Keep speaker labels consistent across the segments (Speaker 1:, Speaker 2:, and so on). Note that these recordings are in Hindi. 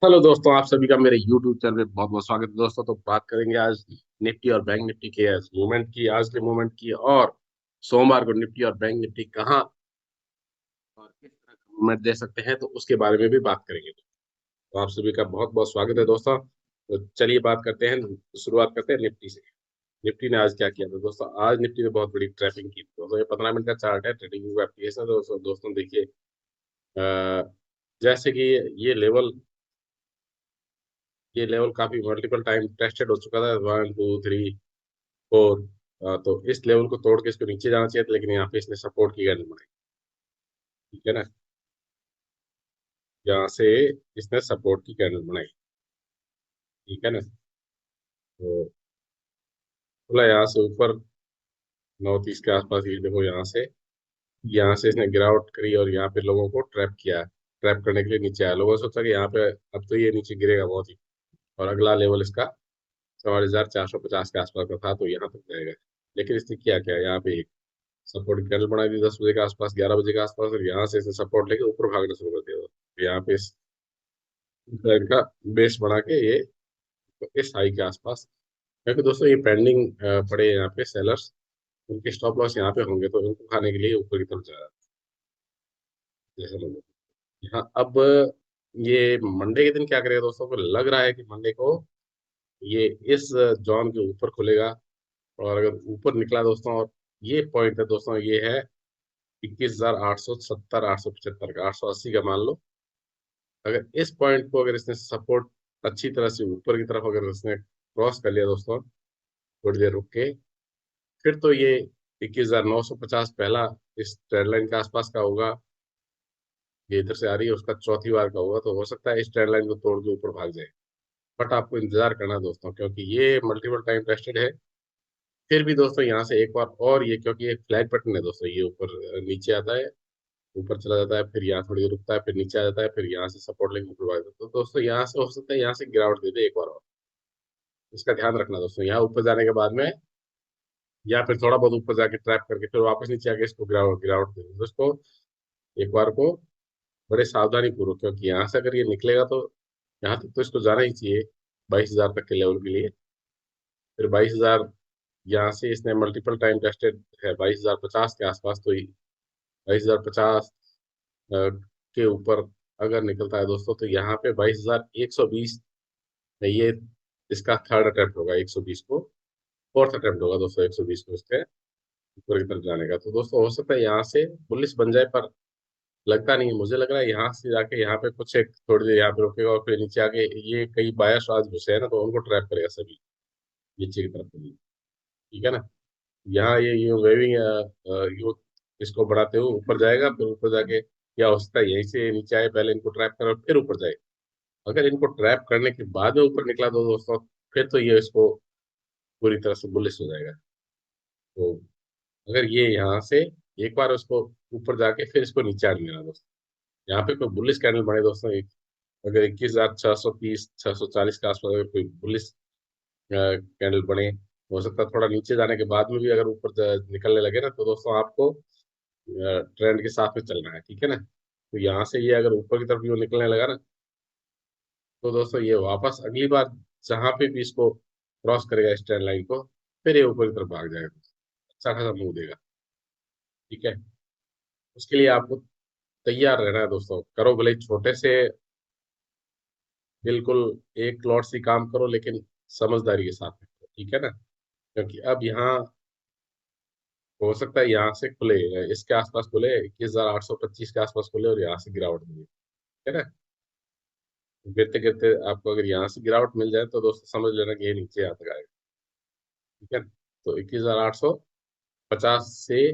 Speaker 1: हेलो दोस्तों, आप सभी का मेरे YouTube चैनल में बहुत बहुत स्वागत है दोस्तों। तो बात करेंगे आज निफ्टी और बैंक निफ्टी के मूवमेंट की, आज के मूवमेंट की, और सोमवार को निफ्टी और बैंक निफ्टी कहाँ और किस तरह का मूवमेंट दे सकते हैं, तो उसके बारे में भी बात करेंगे। तो आप सभी का बहुत बहुत स्वागत है दोस्तों। तो चलिए बात करते हैं, शुरुआत करते हैं निफ्टी से। निफ्टी ने आज क्या किया था दोस्तों? आज निफ्टी ने बहुत बड़ी ट्रैपिंग की थी दोस्तों। ये 15 मिनट का चार्ट है, ट्रेडिंग एप्लीकेशन है दोस्तों। दोस्तों देखिए, जैसे कि ये लेवल ये लेवल काफी मल्टीपल टाइम टेस्टेड हो चुका था, 1 2 3 4। तो इस लेवल को तोड़ के इसको नीचे जाना चाहिए था, लेकिन यहाँ पे इसने सपोर्ट की कैंडल बनाई। ठीक है ना? यहाँ से इसने सपोर्ट की कैंडल बनाई। ठीक है ना? तो बोला यहाँ से ऊपर 9:30 के आसपास, ये देखो, यहाँ से इसने गिरावट करी और यहाँ पे लोगों को ट्रैप किया। ट्रैप करने के लिए नीचे आया। लोगों ने सोचा कि यहाँ पे अब तो ये नीचे गिरेगा बहुत ही, और अगला लेवल इसका 4450 के आसपास का था, तो यहाँ तक जाएगा। लेकिन इसने किया क्या? यहाँ पे सपोर्ट कैंडल बनाई थी 10 बजे के आसपास, 11 बजे के आसपास, और यहाँ से इसने सपोर्ट लेके ऊपर भागना शुरू कर दिया। तो यहाँ पे इस ट्रेंड का बेस बना के ये इस हाई के आसपास, क्योंकि दोस्तों ये पेंडिंग पड़े हैं यहाँ पे सेलर्स, उनके स्टॉप लॉस यहाँ पे होंगे, तो उनको खाने के लिए ऊपर की तरफ जा रहा है। जैसे लोग यहाँ अब ये मंडे के दिन क्या करेगा दोस्तों? को लग रहा है कि मंडे को ये इस जॉन के ऊपर खुलेगा, और अगर ऊपर निकला दोस्तों, और ये पॉइंट है दोस्तों, ये है 21,870, 875 का, 880 का मान लो। अगर इस पॉइंट को, अगर इसने सपोर्ट अच्छी तरह से ऊपर की तरफ अगर इसने क्रॉस कर लिया दोस्तों, थोड़ी देर रुक के, फिर तो ये 21,950 पहला इस ट्रेंड लाइन के आसपास का होगा। ये इधर से आ रही है, उसका चौथी बार का होगा, तो हो सकता है इस ट्रेंड लाइन को तोड़ के ऊपर भाग जाए। बट आपको इंतजार करना है दोस्तों, क्योंकि ये मल्टीपल टाइम टेस्टेड है। फिर भी दोस्तों यहाँ से एक बार और ये, क्योंकि ये फ्लैग पैटर्न है दोस्तों, ये ऊपर नीचे आता है, ऊपर चला जाता है, फिर यहाँ थोड़ी देर रुकता है, फिर नीचे आ जाता है, फिर यहाँ से सपोर्ट लेके ऊपर भाग जाता है। तो दोस्तों यहाँ से हो सकता है यहाँ से गिरावट दे दे एक बार और। इसका ध्यान रखना दोस्तों। यहाँ ऊपर जाने के बाद में, या फिर थोड़ा बहुत ऊपर जाके ट्रैप करके फिर वापस नीचे आके इसको गिरावट गिरावट दे दे दोस्तों। एक बार को बड़े सावधानी पूर्वक, क्योंकि यहाँ से अगर ये निकलेगा तो यहाँ तक तो इसको जाना ही चाहिए, 22,000 तक के लेवल के लिए। फिर 22,000, यहाँ से इसने मल्टीपल टाइम टेस्टेड है 22,050 के आसपास, तो 22,050 के ऊपर अगर निकलता है दोस्तों, तो यहाँ पे 22,120, ये इसका थर्ड अटेम्प्ट होगा 120 को। फोर्थ अटेम्प्ट होगा दोस्तों 120 को इसके ऊपर की तरफ जाने का। तो दोस्तों हो सकता है यहाँ से बुलिश बन जाए, पर लगता नहीं है। मुझे लग रहा है यहाँ से जाके यहाँ पे कुछ एक थोड़ी देर यहाँ पे रुकेगा, और फिर नीचे आके ये कई बायर्स आज घुसे हैं ना, तो उनको ट्रैप करेगा सभी नीचे की तरफ। ठीक है ना? यहाँ ये वेविंग यू इसको बढ़ाते हुए ऊपर जाएगा, फिर ऊपर जाके क्या हो सकता है यहीं से नीचे आए, पहले इनको ट्रैप करो फिर ऊपर जाए। अगर इनको ट्रैप करने के बाद में ऊपर निकला तो दोस्तों, फिर तो ये इसको पूरी तरह से बुलिश हो जाएगा। तो अगर ये यहाँ से एक बार उसको ऊपर जाके फिर इसको नीचे आने देना दोस्तों, यहाँ पे कोई बुलिश कैंडल बने दोस्तों, अगर 21,630 640 के आसपास अगर कोई बुलिश कैंडल बने, हो सकता है थोड़ा नीचे जाने के बाद में भी अगर ऊपर निकलने लगे ना, तो दोस्तों आपको ट्रेंड के साथ में चलना है। ठीक है ना? तो यहाँ से ये अगर ऊपर की तरफ भी वो निकलने लगा ना, तो दोस्तों ये वापस अगली बार जहां पे भी इसको क्रॉस करेगा इस ट्रेंड लाइन को, फिर ये ऊपर की तरफ भाग जाएगा, अच्छा खासा मूव देगा। ठीक है? उसके लिए आपको तैयार रहना है दोस्तों। करो भले ही छोटे से, बिल्कुल एक लॉट से काम करो, लेकिन समझदारी के साथ में करो। ठीक है ना? क्योंकि अब यहाँ हो सकता है यहाँ से खुले, इसके आसपास खुले, 21,825 के आसपास खुले, और यहाँ से गिरावट मिले। ठीक है ना? गिरते गिरते आपको अगर यहाँ से गिरावट मिल जाए, तो दोस्तों समझ लेना कि ये नीचे आ तक आएगा। ठीक है? तो 21,850 से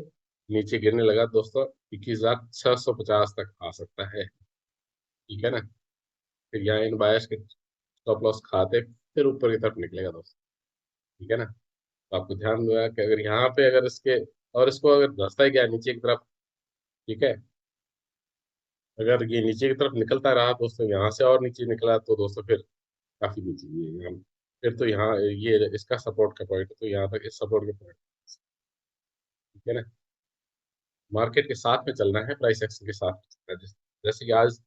Speaker 1: नीचे गिरने लगा दोस्तों, 21,650 तक आ सकता है। ठीक है ना? फिर यहाँ इन बायर्स के स्टॉप लॉस खाते फिर ऊपर की तरफ निकलेगा दोस्तों। ठीक है ना? तो आपको ध्यान देना कि अगर यहाँ पे अगर इसके, और इसको अगर रास्ता ही गया नीचे की तरफ, ठीक है, अगर ये नीचे की तरफ निकलता रहा दोस्तों, यहाँ से और नीचे निकला, तो दोस्तों फिर काफी नीचे ये यहाँ, फिर तो यहाँ ये इसका सपोर्ट का पॉइंट है, तो यहाँ तक इस सपोर्ट के पॉइंट। ठीक है ना? मार्केट के साथ में चलना है, प्राइस एक्शन के साथ में चलना है। जैसे कि आज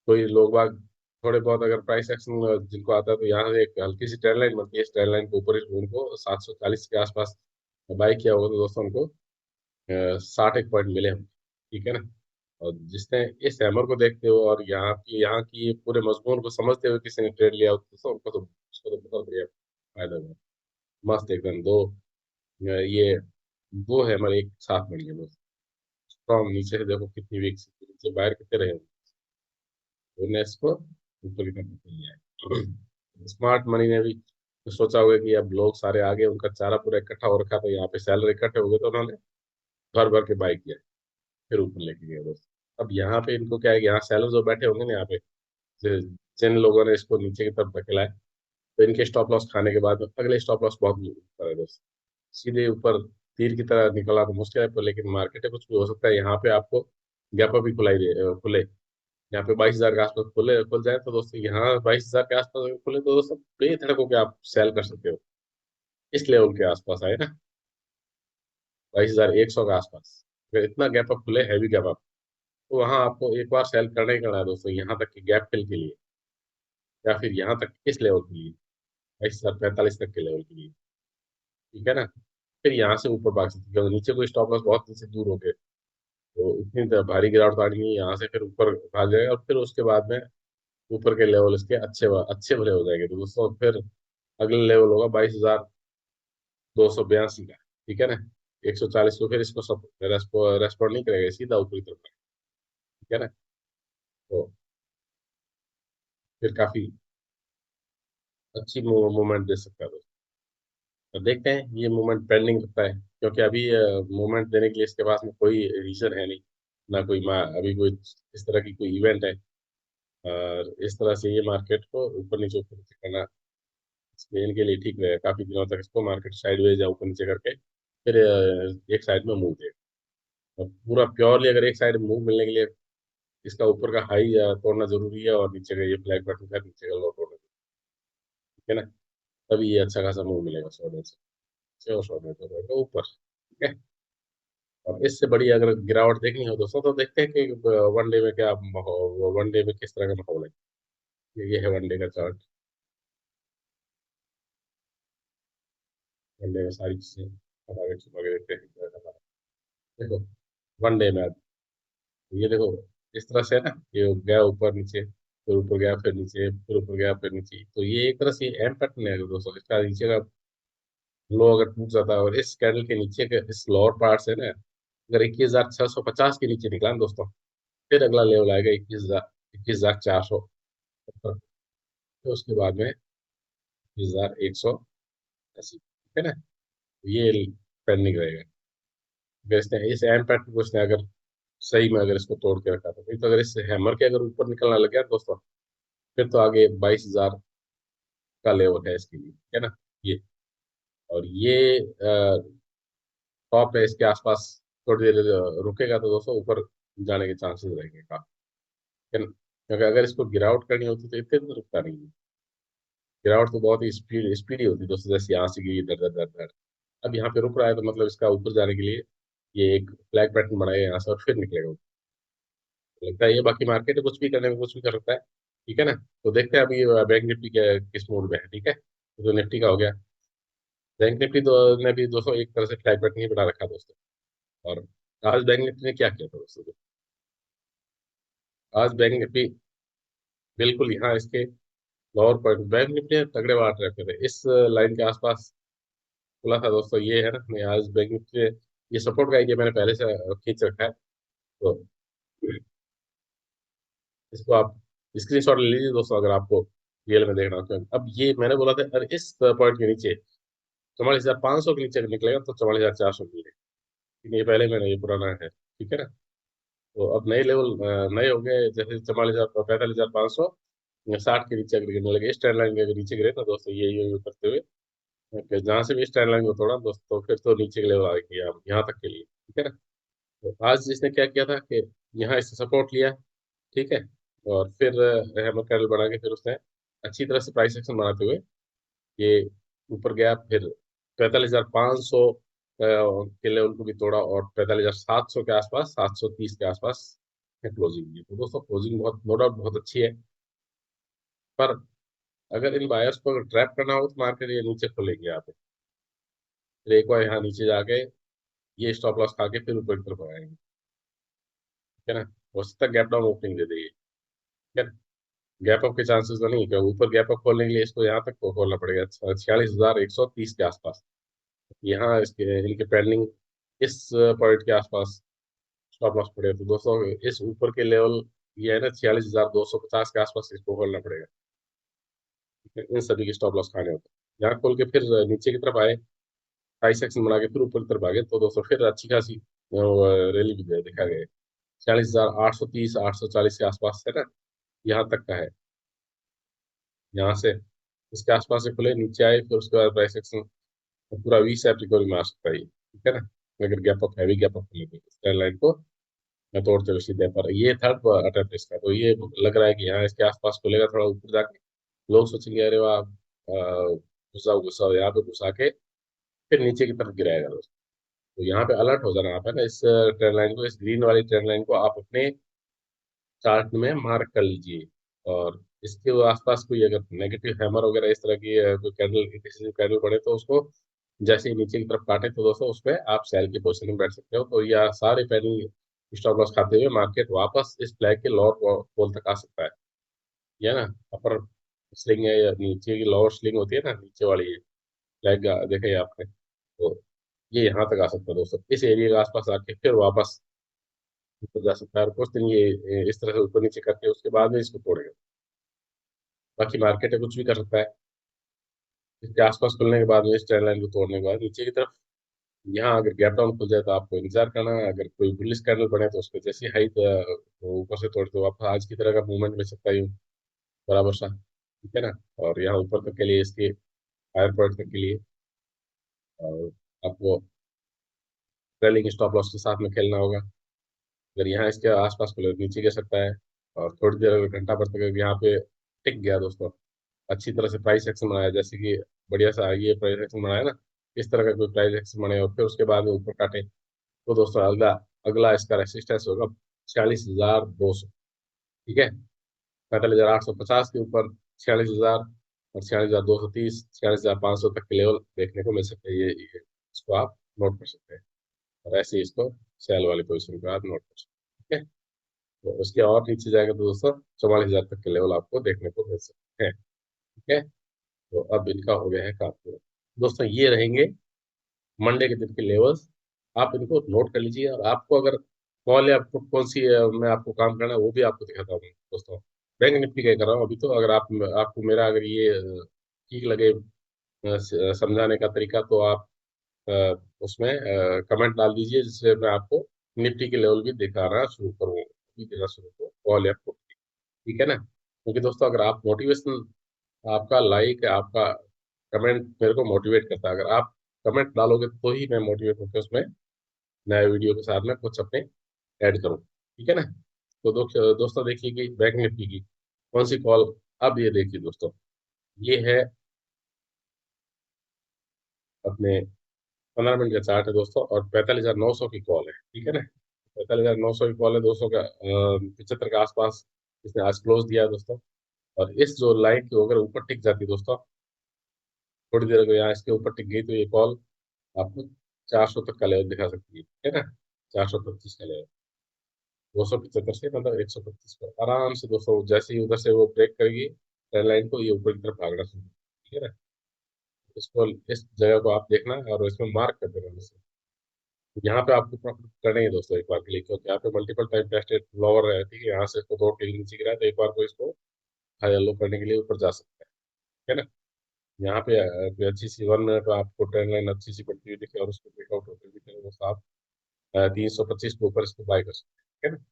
Speaker 1: कोई लोग बाग थोड़े बहुत अगर प्राइस एक्शन जिनको आता है तो यहाँ से एक हल्की सी ट्रेंड लाइन बनती है, इस ट्रेंड लाइन के ऊपर उनको 740 के आसपास बाई किया होगा तो दोस्तों उनको 60 एक पॉइंट मिले हम, ठीक है ना। और जिसने इस हैमर को देखते हो और यहाँ की पूरे मजमून को समझते हुए किसी ने ट्रेड लिया हो, तो दोस्तों उनको तो उसको तो बहुत बढ़िया फायदा हुआ। मस्त एकदम ये दो हैमर एक साथ बढ़िया दोस्त। स्ट्रॉन्ग नीचे से देखो कितनी वीक नीचे बाहर कितने रहे, उन्होंने इसको ऊपर की तरफ लिया है। स्मार्ट मनी ने भी तो सोचा होगा कि अब लोग सारे आगे उनका चारा पूरा इकट्ठा हो रखा, तो यहाँ पे सैलरी इकट्ठे हो गए तो उन्होंने भर भर के बाई किया, फिर ऊपर लेके गए दोस्त। अब यहाँ पे इनको क्या है कि यहाँ सेलर जो बैठे होंगे ना यहाँ पे, जिन लोगों ने इसको नीचे की तरफ धकेला है, तो इनके स्टॉप लॉस खाने के बाद अगले स्टॉप लॉस बहुत ऊपर है दोस्त। सीधे ऊपर तीर की तरह निकला तो मुश्किल है, पर लेकिन मार्केट है, कुछ भी हो सकता है। यहाँ पे आपको गैप अप भी खुले, यहाँ पे 22,000 के आसपास खुल जाए तो दोस्तों, यहाँ 22,000 के आसपास अगर खुले तो दोस्तों बेधड़क होकर आप सेल कर सकते हो। इस लेवल के आसपास आए ना, 22,100 के आसपास अगर इतना गैप अप खुले, हैवी गैप अप, तो वहां आपको एक बार सेल करना ही करना है दोस्तों, यहाँ तक कि गैप फिल के लिए, या फिर यहाँ तक इस लेवल के लिए, 22,045 तक के लेवल के लिए, ठीक है ना। फिर यहाँ से ऊपर भाग सकते हैं, क्योंकि नीचे कोई स्टॉप लॉस बहुत नीचे दूर हो गए, तो इतनी भारी गिरावट तो आनी नहीं, यहाँ से फिर ऊपर भाग जाएगा और फिर उसके बाद में ऊपर के लेवल इसके अच्छे भले हो जाएंगे, तो दोस्तों फिर अगला लेवल होगा 22,282 का, ठीक है ना। 140 को फिर इसको सब रेस्पॉन्ड नहीं करेगा, सीधा ऊपरी तरफ है, ठीक है ना। तो फिर काफी अच्छी मूवमेंट दे सकता है दोस्तों। तो देखते हैं, ये मूवमेंट पेंडिंग रखता है, क्योंकि अभी मूवमेंट देने के लिए इसके पास में कोई रीजन है नहीं, ना कोई अभी कोई इस तरह की कोई इवेंट है। और इस तरह से ये मार्केट को ऊपर नीचे करना इनके लिए ठीक रहेगा, काफी दिनों तक इसको मार्केट साइडवेज या ऊपर नीचे करके फिर एक साइड में मूव देगा। और पूरा प्योरली अगर एक साइड मूव मिलने के लिए इसका ऊपर का हाई तोड़ना जरूरी है, और नीचे का ये फ्लैग बटन का नीचे का लो तोड़ना जरूरी है, ठीक है ना। तभी ये अच्छा खासा मूव मिलेगा 100 से, और 100 तो रहेगा ऊपर, ठीक है। और इससे बड़ी अगर गिरावट देखनी हो दोस्तों, तो देखते हैं कि वन डे में क्या माहौल, वन डे में किस तरह का माहौल है। ये है वन डे का चार्ट। वन डे में सारी चीजें आगे छुपा के देखते हैं क्या कर रहा है। देखो वन डे में ये देखो, इस तरह से है ना, ये गया ऊपर नीचे, फिर ऊपर गया फिर नीचे, फिर ऊपर गया फिर नीचे, तो ये एक तरह से एम पैटर्न है दोस्तों। इसका नीचे का लो अगर टूट जाता है, और इस कैंडल के नीचे के इस लोअर पार्ट से ना, अगर 21,650 के नीचे निकला ना दोस्तों, फिर अगला लेवल आएगा 21,400, फिर उसके बाद में 21,180, ठीक है ना। ये पेंडिंग रहेगा। अगर इसने इस एम पैटर्न को इसने अगर सही में अगर इसको तोड़ के रखा, तो नहीं तो अगर इस हैमर के अगर ऊपर निकलना लग गया दोस्तों, फिर तो आगे 22,000 का लेवल है इसके लिए, ठीक है ना। ये और ये टॉप है, इसके आसपास थोड़ी देर रुकेगा तो दोस्तों ऊपर जाने के चांसेस रहेंगे काफी, ठीक है ना। क्योंकि अगर इसको गिरावट करनी होती तो इतने दिन रुकता नहीं है। गिरावट तो बहुत ही स्पीडी होती है दोस्तों, जैसे यहाँ से गई दर दर दर दर। अब यहाँ पे रुक रहा है तो मतलब इसका ऊपर जाने के लिए ये एक फ्लैग पैटर्न बनाएगा यहाँ से, और फिर निकलेगा ऊपर। लगता है ये बाकी मार्केट कुछ भी करने में कुछ भी कर सकता है, ठीक है ना। तो देखते हैं अभी बैंक निफ्टी के किस मूड में है, ठीक है। तो निफ्टी का हो गया। बैंक निफ्टी ने भी दोस्तों एक तरह से फ्लैग पैटर्न ही बना रखा दोस्तों। और आज बैंक निफ्टी ने क्या किया था दोस्तों, आज बैंक निफ्टी बिल्कुल यहाँ इसके लोअर पॉइंट, बैंक निफ्टी ने तगड़े बांट रखे थे इस लाइन के आसपास खुला था दोस्तों। ये है ना, मैं आज बैंक निफ्टी ये सपोर्ट का एरिया मैंने पहले से खींच रखा है, तो इसको आप स्क्रीनशॉट ले लीजिए दोस्तों, अगर आपको रियल में देखना हो तो। अब ये मैंने बोला था, अरे इस पॉइंट के नीचे 44,500 के नीचे निकलेगा तो 44,400 मिलेगा, लेकिन ये पहले मैंने ये पुराना है, ठीक है ना। तो अब नए लेवल नए हो गए, जैसे 45,000 45,500 60 के नीचे अगर गिरने लगे, इस ट्रेंड लाइन के अगर नीचे गिरे ना दोस्तों, ये करते हुए कि जहाँ से भी इस ट्रेंड लाइन को तोड़ा दोस्तों, फिर तो नीचे के लेवल आ गए यहाँ तक के लिए, ठीक है ना। तो आज जिसने क्या किया था कि यहाँ इससे सपोर्ट लिया, ठीक है, और फिर हैमर कैंडल बना के फिर उसने अच्छी तरह से प्राइस एक्शन बनाते हुए ये ऊपर गया, फिर 45,500 के लेवल को भी तोड़ा, और 45,700 के आसपास, 730 के आसपास क्लोजिंग की। तो दोस्तों क्लोजिंग बहुत नो डाउट बहुत अच्छी है। पर अगर इन बायर्स को अगर ट्रैप करना हो तो मार्केट ये नीचे खोलेंगे यहाँ पे, फिर एक बार यहाँ नीचे जाके ये स्टॉप लॉस खा के फिर ऊपर की तरफ आएंगे। ठीक है ना। हो सकता है गैप डाउन ओपनिंग दे देगी। ठीक है। गैप अप के चांसेस तो नहीं, क्या ऊपर गैप अप खोलने के लिए इसको यहाँ तक को खोलना पड़ेगा 46,130 के आसपास। यहाँ इसके इनके पेंडिंग इस पॉइंट के आसपास स्टॉप लॉस पड़ेगा, तो दोस्तों इस ऊपर के लेवल ये है ना 46,250 के आसपास इसको खोलना पड़ेगा। ठीक है? इन सभी के स्टॉप लॉस खाने होते हैं। यहाँ खोल के फिर नीचे की तरफ आए, प्राइस एक्शन बना के फिर ऊपर की तरफ आ गए, तो दोस्तों फिर अच्छी खासी रैली भी दिखा गया। 46,830 840 के आसपास है ना, यहाँ तक का है। यहाँ से इसके आसपास से खुले नीचे आए, फिर उसके बाद प्राइस एक्शन पूरा वी शेप रिकवरी में आ सकता है ये। ठीक है ना। अगर gap up heavy gap up खुले तो लाइन को मैं तोड़ते हुए सीधे पर ये थर्ड अटेम्प्ट इसका, तो ये लग रहा है कि यहाँ इसके आसपास खुलेगा थोड़ा ऊपर जाके, लोग सोचेंगे अरे वाह गुस्सा गुस्सा यहाँ पे घुसा के फिर नीचे की तरफ गिराएगा दोस्तों। तो यहाँ पे अलर्ट हो जाना आप है ना, इस ट्रेंड लाइन को, इस ग्रीन वाली ट्रेंड लाइन को आप अपने चार्ट में मार्क कर लीजिए। और इसके आसपास कोई अगर नेगेटिव हैमर वगैरह इस तरह की कोई कैंडल किसी कैंडल पड़े तो उसको जैसे ही नीचे की तरफ काटे तो दोस्तों उस पर आप सेल की पोजीशन में बैठ सकते हो। तो यह सारे पैनिंग स्टॉप लॉस खाते हुए मार्केट वापस इस फ्लैग के लोअर पोल तक आ सकता है। ये ना अपर स्लिंग है या नीचे की लोअर स्लिंग होती है ना, नीचे वाली ये फ्लैग देखे आपने, तो ये यहाँ तक आ सकता है दोस्तों, इस एरिया के आसपास आके फिर वापस ऊपर जा सकता है, और कुछ दिन ये इस तरह से ऊपर नीचे करके उसके बाद में इसको तोड़ेगा। बाकी मार्केट है कुछ भी कर सकता है। इसके आसपास खुलने के बाद में इस ट्रेंड लाइन को तोड़ने के बाद नीचे की तरफ यहाँ अगर गैप डाउन खुल जाए तो आपको इंतजार करना है। अगर कोई बुलिश कैंडल बने तो उसको जैसी हाई तो ऊपर से तोड़ते हो आप आज की तरह का मूवमेंट मिल सकता है यूं बराबर सा। ठीक है ना। और यहाँ ऊपर तक के लिए इसके हायर पॉइंट तक के लिए और आपको ट्रेलिंग स्टॉप लॉस के साथ में खेलना होगा। अगर यहाँ इसके आसपास खुले नीचे गिर सकता है, और थोड़ी देर अगर घंटा भर तक अगर यहाँ पे टिक गया दोस्तों, अच्छी तरह से प्राइस एक्शन बनाया, जैसे कि बढ़िया सा ये प्राइस एक्शन बनाया ना, इस तरह का कोई प्राइस एक्शन बने और फिर उसके बाद में ऊपर काटे, तो दोस्तों अगला अगला इसका रेसिस्टेंस होगा 46,200। ठीक है। 45,850 के ऊपर 46,000 और 46,230 46,500 तक के लेवल देखने को मिल सकते हैं। ये इसको आप नोट कर सकते हैं, और ऐसे ही इसको सेल वाली पोजिशन को आप नोट कर सकते हैं। ठीक है। तो उसके और नीचे जाएगा तो दोस्तों 44,000 तक के लेवल आपको देखने को मिल सकते हैं। ठीक है। तो अब इनका हो गया है काम पूरा। दोस्तों ये रहेंगे मंडे के दिन के लेवल्स, आप इनको नोट कर लीजिए। और आपको अगर कॉल या आपको कौन सी में आपको काम करना है वो भी आपको दिखाता हूँ दोस्तों। बैंक निफ्टी का ही कर रहा हूँ अभी तो, अगर आप आपको मेरा अगर ये ठीक लगे समझाने का तरीका, तो आप अ, उसमें कमेंट डाल दीजिए, जिससे मैं आपको निफ्टी के लेवल भी दिखाना शुरू करूँ, भी देना शुरू करूँ कॉल या put। ठीक है ना। क्योंकि दोस्तों अगर आप मोटिवेशन, आपका लाइक आपका कमेंट मेरे को मोटिवेट करता है। अगर आप कमेंट डालोगे तो ही मैं मोटिवेट होकर उसमें नए वीडियो के साथ में कुछ अपने ऐड करूँ। ठीक है ना। तो दोस्तों देखिए कि बैंक निफ्टी की कौन सी कॉल, अब ये देखिए दोस्तों, ये है अपने 15 मिनट का चार्ट है दोस्तों, और 45,900 की कॉल है। ठीक है ना। 45,900 की कॉल है दोस्तों का 75 के आसपास इसने आज क्लोज दिया है दोस्तों। और इस जो लाइन की अगर ऊपर टिक जाती है दोस्तों, थोड़ी देर अगर यहाँ इसके ऊपर टिक गई तो ये कॉल आपको 400 तक का लेवल दिखा सकती है। ठीक है ना। 425 का लेवल, 275 से मतलब 125 पर आराम से दोस्तों, जैसे ही उधर से वो ब्रेक करेगी ट्रेंड लाइन को, ये ऊपर की तरफ भागना शुरू। ठीक है ना। इसको इस जगह को आप देखना और इसमें मार्क कर देना जैसे। यहाँ पे आपको प्रॉफिट करना ही है दोस्तों एक बार के लिए, क्योंकि यहाँ पे मल्टीपल टाइम टेस्टेड फ्लावर है। ठीक है। यहाँ से इसको 2 टिक नीचे गिरा है, तो एक बार को इसको हाई लो करने के लिए ऊपर जा सकता है। ठीक है ना। यहाँ पे कोई अच्छी सी 1 मिनट में आपको ट्रेंड लाइन अच्छी सी बढ़ती हुई दिखे और उसको ब्रेकआउट होते हुए दिखे, तो आप 325 के ऊपर इसको बाय कर सकते हैं। ठीक है ना।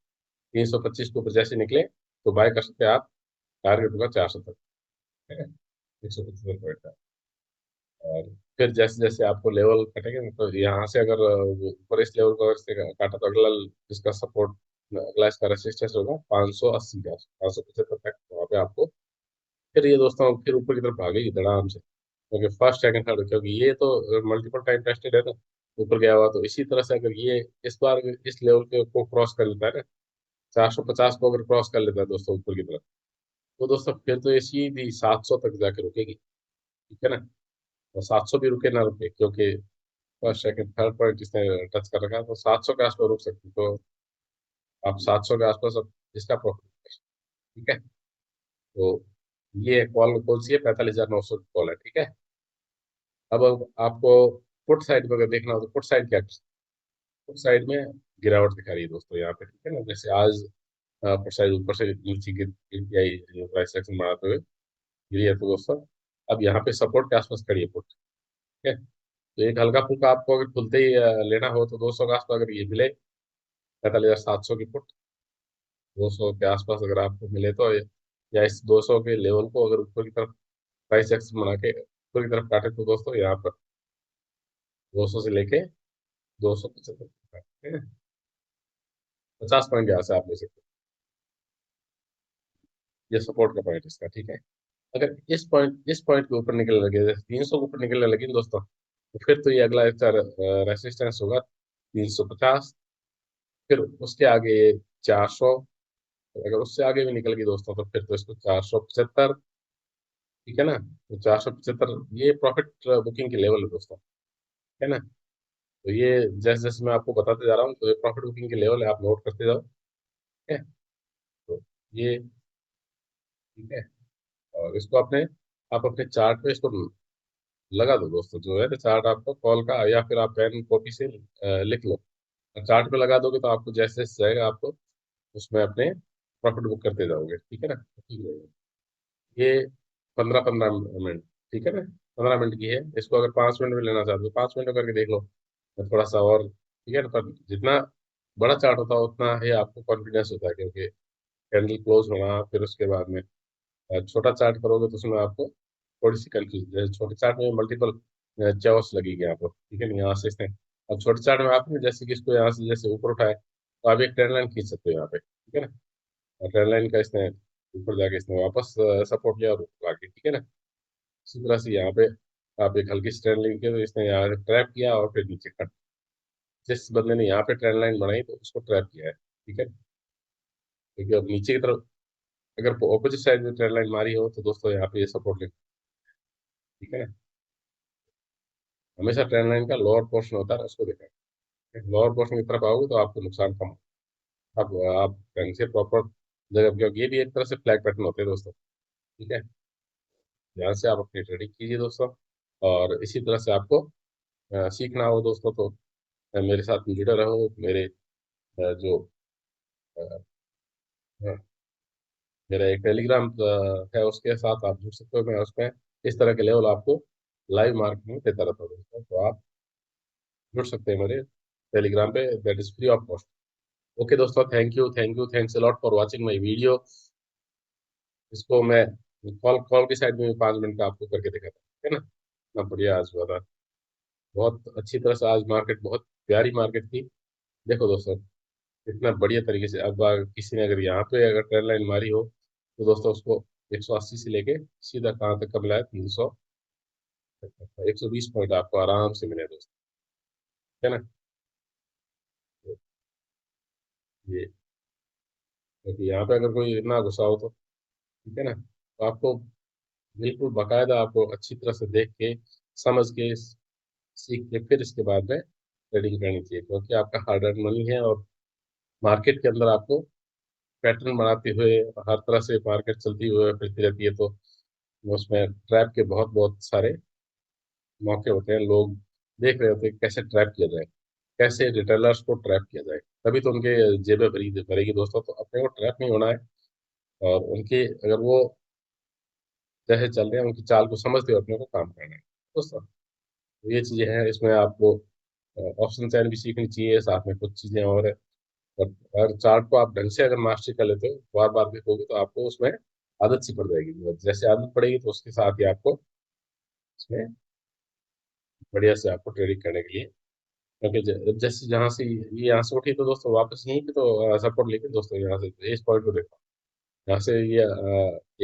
Speaker 1: 325 के ऊपर जैसे निकले तो बाय कर सकते हैं आप, टारगेट होगा 400 तक। ठीक है। 175 पॉइंट का। और फिर जैसे जैसे आपको लेवल कटेंगे ना, तो यहाँ से अगर वो ऊपर इस लेवल को अगर इससे काटा तो अगला इसका सपोर्ट, अगला इसका रेसिस्टेंस होगा 580 का, 575 तक वहाँ पे आपको फिर ये दोस्तों फिर ऊपर की तरफ भागेगी धड़ाम से, क्योंकि फर्स्ट सेकंड थर्ड, क्योंकि ये तो मल्टीपल टाइम टेस्टेड है ना, ऊपर गया हुआ। तो इसी तरह से अगर ये इस बार इस लेवल के को क्रॉस कर लेता है ना, 450 को अगर क्रॉस कर लेता है दोस्तों ऊपर की तरफ, तो दोस्तों फिर तो ये सीधी 700 तक जाके रुकेगी, ठीक है ना। और 700 भी रुके ना रुके, क्योंकि फर्स्ट सेकंड थर्ड पॉइंट इसने टच कर रखा है, तो 700 के आसपास रुक सकती, तो आप 700 के आसपास अब इसका प्रॉफिट, ठीक है। तो ये कॉल कौन सी है, 45,900 की कॉल है, ठीक है। अब आपको पुट साइड में अगर देखना हो तो पुट साइड क्या, पुट साइड में गिरावट दिखा रही है दोस्तों यहाँ पे, ठीक है ना। जैसे आज पुट साइड ऊपर से नीचे गिर के आई, प्राइस एक्शन बढ़ाते हुए गिरी है, तो दोस्तों अब यहाँ पे सपोर्ट के आसपास खड़ी है पुट, ठीक है। तो एक हल्का फुल्का आपको अगर खुलते ही लेना हो तो 200 के आसपास अगर ये मिले, 45,700 की पुट, 200 के आसपास अगर आपको मिले तो, या इस 200 के लेवल को अगर ऊपर की तरफ प्राइस एक्शन बना के ऊपर की तरफ काटे, तो दोस्तों यहाँ पर 200 से लेके 275, ठीक है, 50 पॉइंट यहाँ से आप ले सकते हो, ये सपोर्ट का पॉइंट इसका, ठीक है। अगर इस पॉइंट के ऊपर निकलने लगे, जैसे 300 के ऊपर निकलने लगे ना दोस्तों, तो फिर तो ये अगला एक रेसिस्टेंस होगा 350, फिर उसके आगे 400, अगर उससे आगे भी निकल गई दोस्तों तो फिर तो इसको 475, ठीक है ना। तो 475 ये प्रॉफिट बुकिंग की लेवल है दोस्तों, है ना। तो ये जैसे जैसे मैं आपको बताते जा रहा हूँ, तो ये प्रॉफिट बुकिंग की लेवल है, आप नोट करते जाओ, ठीक है। तो ये ठीक है, और इसको आप अपने चार्ट पे इसको लगा दो दोस्तों, जो है ना चार्ट आपको कॉल का, या फिर आप पेन कॉपी से लिख लो। चार्ट पे लगा दोगे तो आपको जैसे जैसे जाएगा, आपको उसमें अपने प्रॉफिट बुक करते जाओगे, ठीक है ना, ठीक रहेगा। ये 15-15 मिनट, ठीक है ना, 15 मिनट की है। इसको अगर 5 मिनट में लेना चाहते हो 5 मिनट में करके देख लो, तो थोड़ा सा और, ठीक है ना। पर जितना बड़ा चार्ट होता है उतना ही आपको कॉन्फिडेंस होता है, क्योंकि कैंडल क्लोज होना, फिर उसके बाद में छोटा चार्ट करोगे तो उसमें आपको थोड़ी सी कंफ्यूज, जैसे छोटे चार्ट में मल्टीपल चौस लगेगी यहाँ पर, ठीक है ना, यहाँ से इसने। अब छोटे चार्ट में आपने जैसे कि इसको यहाँ से जैसे ऊपर उठाए, तो आप एक ट्रेंड लाइन खींच सकते हो यहाँ पे, ठीक है ना। और ट्रेंड लाइन का इसने ऊपर जाके इसने वापस सपोर्ट लिया और ऊपर आके, ठीक है ना। इसी तरह से यहाँ पे आप एक हल्की सी ट्रेंड लाइन किया, तो इसने यहाँ ट्रैप किया और फिर नीचे कट। जिस बंदे ने यहाँ पे ट्रेंड लाइन बनाई तो उसको ट्रैप किया है, ठीक है। क्योंकि अब नीचे की तरफ अगर ऑपोजिट साइड में ट्रेंड लाइन मारी हो, तो दोस्तों यहाँ पे ये सपोर्ट ले, ठीक है ना। हमेशा ट्रेंड लाइन का लोअर पोर्शन होता है, उसको देखा है, लोअर पोर्शन की तरफ आओगे तो आपको नुकसान कम होगा। अब आप ढंग से प्रॉपर जगह, क्योंकि ये भी एक तरह से फ्लैग पैटर्न होते हैं दोस्तों, ठीक है। ध्यान से आप अपनी ट्रेडिंग कीजिए दोस्तों, और इसी तरह से आपको सीखना हो दोस्तों, तो मेरे साथ जुड़े रहो। मेरे जो अ, अ, मेरा एक टेलीग्राम है, उसके साथ आप जुड़ सकते हो। मैं उसमें इस तरह के लेवल आपको लाइव मार्केट में देता रहता हूँ दोस्तों, तो आप जुड़ सकते हैं मेरे टेलीग्राम पे, that is free of cost. Okay दोस्तों, thank you, thank you, thanks a lot for watching my video. इसको मैं कॉल कॉल की साइड में भी 5 मिनट का आपको करके दिखाता हूँ, है ना। इतना बढ़िया आज हुआ था, बहुत अच्छी तरह से आज मार्केट, बहुत प्यारी मार्केट थी। देखो दोस्तों, इतना बढ़िया तरीके से, अब किसी ने अगर यहाँ पे अगर ट्रेंड लाइन मारी हो, तो दोस्तों उसको 180 से लेके सीधा कहाँ तक कब लाया, 300, 120 पॉइंट आपको आराम से मिले दोस्तों, है ना। तो ये, क्योंकि यहाँ पे अगर कोई ना घुसा हो तो, ठीक है ना, तो आपको बिल्कुल बाकायदा आपको अच्छी तरह से देख के, समझ के, सीख के फिर इसके बाद में ट्रेडिंग करनी चाहिए, क्योंकि आपका हार्ड अर्न मनी है। और मार्केट के अंदर आपको पैटर्न बनाते हुए, हर तरह से मार्केट चलती हुई फिरती रहती है, तो उसमें ट्रैप के बहुत बहुत सारे मौके होते हैं। लोग देख रहे होते हैं कैसे ट्रैप किया जाए, कैसे रिटेलर्स को ट्रैप किया जाए, तभी तो उनके जेबें भरेगी दोस्तों। तो अपने को ट्रैप नहीं होना है, और उनके अगर वो जैसे चल रहे हैं उनकी चाल को समझते हुए अपने को काम करना है दोस्तों। तो ये चीजें हैं, इसमें आपको ऑप्शन चैन भी सीखनी चाहिए, साथ में कुछ चीजें और है। और अगर चार्ट को आप ढंग से अगर मास्टरी कर लेते हो, बार बार देखोगे, तो आपको उसमें आदत सी पड़ जाएगी। जैसे आदत पड़ेगी तो उसके साथ ही आपको इसमें बढ़िया से आपको ट्रेडिंग करने के लिए, क्योंकि जैसे जहाँ से ये यहाँ से उठी, तो दोस्तों वापस यहीं पे तो सपोर्ट लेके दोस्तों यहाँ से इस पॉइंट को देखो, यहाँ से ये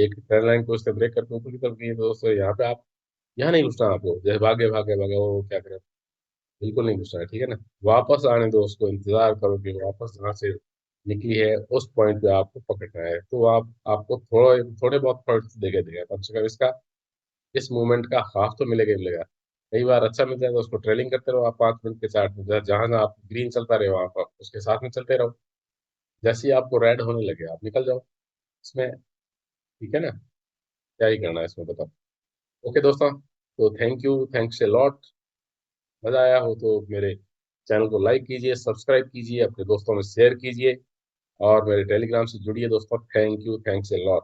Speaker 1: एक ट्रेंड लाइन को इसने ब्रेक करके ऊपर की तरफ गई, तो दोस्तों यहाँ पे आप, यहाँ नहीं घुसना आपको, जैसे भागे भागे भागे वो क्या करें, बिल्कुल नहीं घुसना है, ठीक है ना। वापस आने दो उसको, इंतजार करो कि वापस यहाँ से निकली है, उस पॉइंट पे आपको पकड़ना है। तो आप आपको थोड़े थोड़े बहुत पॉइंट्स देगा देगा, कम से कम इसका इस मूवमेंट का हाफ तो मिलेगा ही मिलेगा। कई बार अच्छा मिल जाए तो उसको ट्रेलिंग करते रहो आप 5 मिनट के 4 मिनट, जहाँ जहाँ आप ग्रीन चलता रहे आप उसके साथ में चलते रहो। जैसे ही आपको रेड होने लगे आप निकल जाओ इसमें। ठीक है ना? क्या ही करना है इसमें बताओ। ओके दोस्तों, तो thank you, thanks a lot. मजा आया हो तो मेरे चैनल को लाइक कीजिए, सब्सक्राइब कीजिए, अपने दोस्तों में शेयर कीजिए, और मेरे टेलीग्राम से जुड़िए दोस्तों। Thank you, thanks a lot.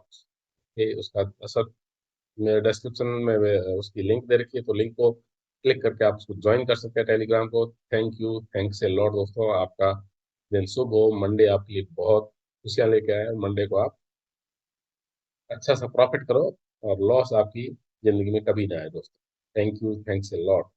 Speaker 1: उसका असर मेरे डिस्क्रिप्शन में उसकी लिंक दे रखी है, तो लिंक को क्लिक करके आप उसको ज्वाइन कर सकते हैं टेलीग्राम को। Thank you, thanks a lot दोस्तों। आपका दिन शुभ हो, मंडे आपके लिए बहुत खुशियां लेके आए। मंडे को आप अच्छा सा प्रॉफिट करो, और लॉस आपकी जिंदगी में कभी ना आए दोस्तों। Thank you, thanks a lot.